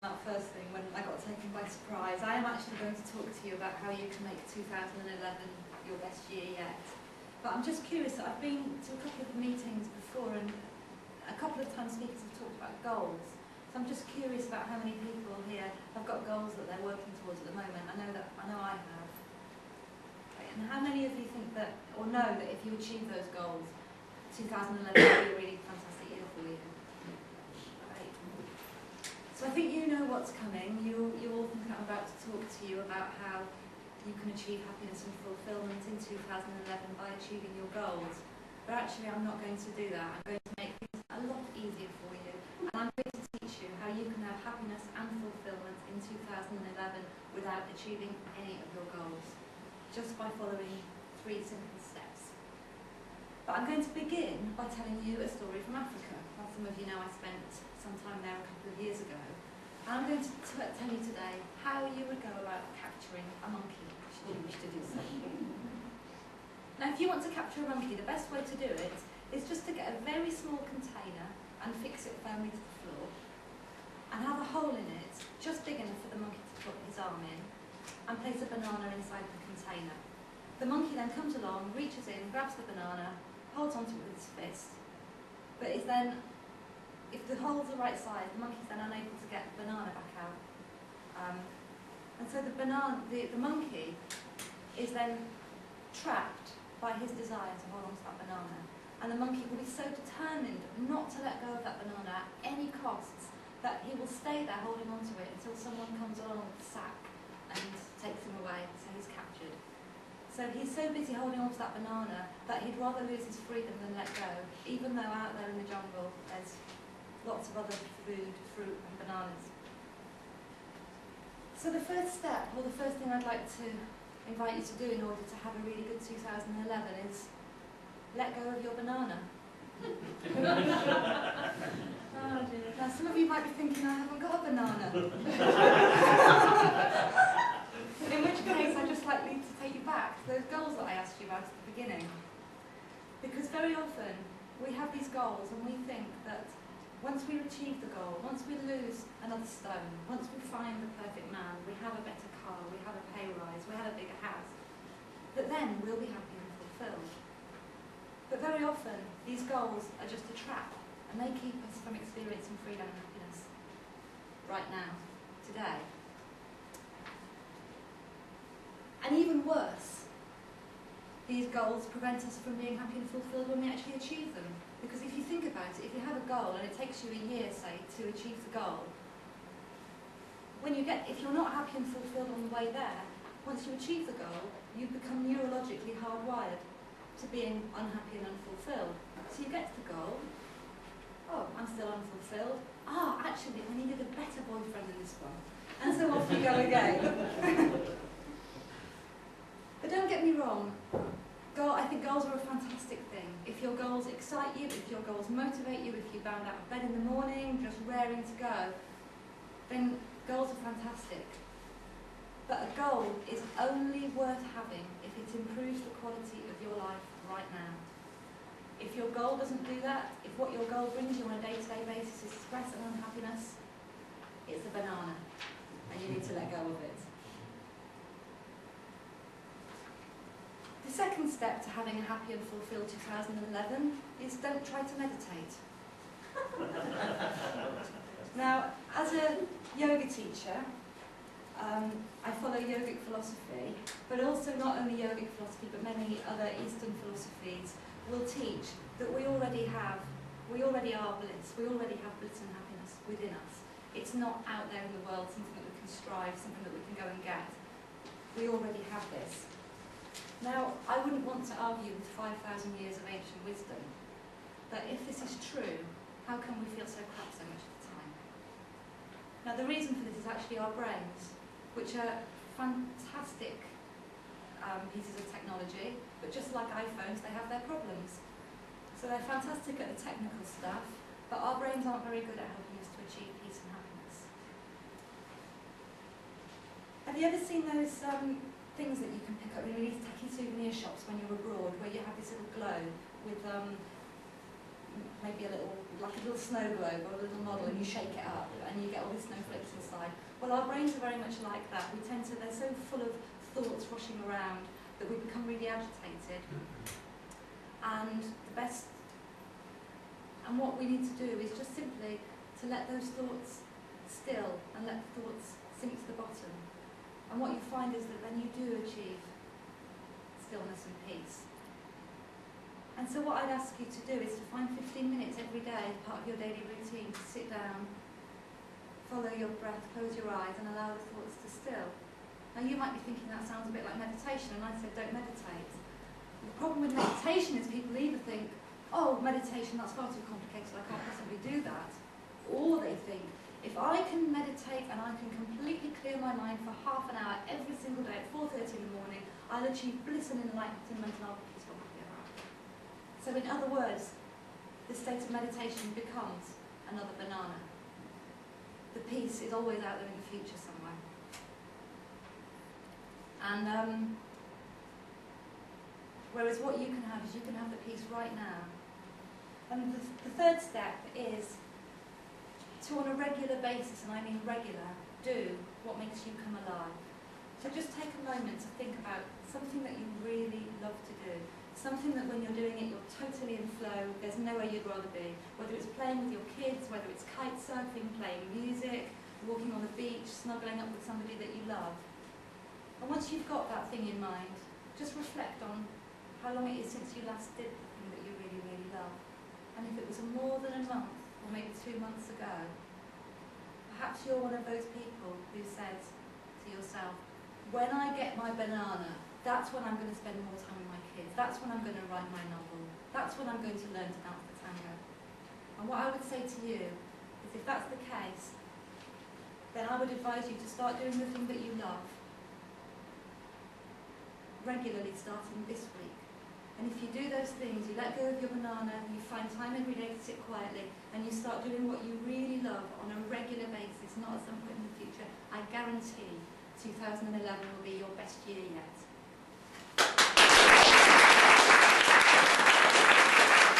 That first thing when I got taken by surprise. I am actually going to talk to you about how you can make 2011 your best year yet. But I'm just curious, I've been to a couple of meetings before and a couple of times speakers have talked about goals. So I'm just curious about how many people here have got goals that they're working towards at the moment. I know I have. And how many of you think that, or know that if you achieve those goals, 2011 will be a really fantastic year for you? So I think you know what's coming. You all think I'm about to talk to you about how you can achieve happiness and fulfillment in 2011 by achieving your goals. But actually I'm not going to do that. I'm going to make things a lot easier for you. And I'm going to teach you how you can have happiness and fulfillment in 2011 without achieving any of your goals, just by following 3 simple steps. But I'm going to begin by telling you a story from Africa. As some of you know, I spent some time there a couple of years ago. And I'm going to tell you today how you would go about capturing a monkey, should you wish to do so. Now, if you want to capture a monkey, the best way to do it is just to get a very small container and fix it firmly to the floor, and have a hole in it, just big enough for the monkey to put his arm in, and place a banana inside the container. The monkey then comes along, reaches in, grabs the banana, holds onto it with his fist, but is then, if the hole's the right size, the monkey's then unable to get the banana back out. And so the monkey is then trapped by his desire to hold on to that banana. And the monkey will be so determined not to let go of that banana at any costs that he will stay there holding on to it until someone comes along with a sack and takes him away, so he's captured. So he's so busy holding on to that banana that he'd rather lose his freedom than let go, even though out there in the jungle there's lots of other food, fruit and bananas. So the first step, or the first thing I'd like to invite you to do in order to have a really good 2011 is let go of your banana. Oh dear. Now some of you might be thinking, I haven't got a banana. In which case I'd just like to take you back to those goals that I asked you about at the beginning. Because very often we have these goals and we think that once we achieve the goal, once we lose another stone, once we find the perfect man, we have a better car, we have a pay rise, we have a bigger house, that then we'll be happy and fulfilled. But very often, these goals are just a trap, and they keep us from experiencing freedom and happiness right now, today. And even worse, these goals prevent us from being happy and fulfilled when we actually achieve them. Because if you think about it, if you have a goal and it takes you a year, say, to achieve the goal, if you're not happy and fulfilled on the way there, once you achieve the goal, you become neurologically hardwired to being unhappy and unfulfilled. So you get to the goal, oh, I'm still unfulfilled. Ah, actually, I needed a better boyfriend than this one. And so off you go again. But don't get me wrong, I think goals are a fantastic thing. If your goals excite you, if your goals motivate you, if you bound out of bed in the morning, just raring to go, then goals are fantastic. But a goal is only worth having if it improves the quality of your life right now. If your goal doesn't do that, if what your goal brings you on a day-to-day basis is stress and unhappiness, it's a banana, and you need to let go of it. The second step to having a happy and fulfilled 2011 is don't try to meditate. Now, as a yoga teacher, I follow yogic philosophy, but also not only yogic philosophy, but many other Eastern philosophies will teach that we already are bliss, we already have bliss and happiness within us. It's not out there in the world, something that we can strive, something that we can go and get. We already have this. Now, I wouldn't want to argue with 5,000 years of ancient wisdom, but if this is true, how can we feel so crap so much of the time? Now, the reason for this is actually our brains, which are fantastic pieces of technology, but just like iPhones, they have their problems. So they're fantastic at the technical stuff, but our brains aren't very good at helping us to achieve peace and happiness. Have you ever seen those things that you can pick up in really tacky souvenir shops when you're abroad, where you have this little globe with maybe like a little snow globe or a little model, and you shake it up and you get all these snowflakes inside? Well, our brains are very much like that. They're so full of thoughts rushing around that we become really agitated. And what we need to do is just simply to let those thoughts still and let the thoughts sink to the bottom. And what you find is that then you do achieve stillness and peace. And so what I'd ask you to do is to find 15 minutes every day as part of your daily routine to sit down, follow your breath, close your eyes and allow the thoughts to still. Now you might be thinking that sounds a bit like meditation, and I said don't meditate. The problem with meditation is people either think, oh, meditation, that's far too complicated, I can't possibly do that. Or they think, if I can meditate and I can completely clear my mind for half an hour every single day at 4:30 in the morning, I'll achieve bliss and enlightenment and I'll be peaceful, happy ever after. So in other words, the state of meditation becomes another banana. The peace is always out there in the future somewhere. And whereas what you can have is you can have the peace right now. And the third step is to, on a regular basis, and I mean regular, do what makes you come alive. So just take a moment to think about something that you really love to do. Something that when you're doing it, you're totally in flow, there's nowhere you'd rather be. Whether it's playing with your kids, whether it's kite surfing, playing music, walking on the beach, snuggling up with somebody that you love. And once you've got that thing in mind, just reflect on how long it is since you last did the thing that you really, really love. And if it was more than a month, or maybe 2 months ago, perhaps you're one of those people who says to yourself, when I get my banana, that's when I'm going to spend more time with my kids, that's when I'm going to write my novel, that's when I'm going to learn to dance the tango. And what I would say to you is if that's the case, then I would advise you to start doing the thing that you love regularly starting this week. And if you do those things, you let go of your banana, you find time every day to sit quietly, and you start doing what you really love on a regular basis, not at some point in the future, I guarantee 2011 will be your best year yet.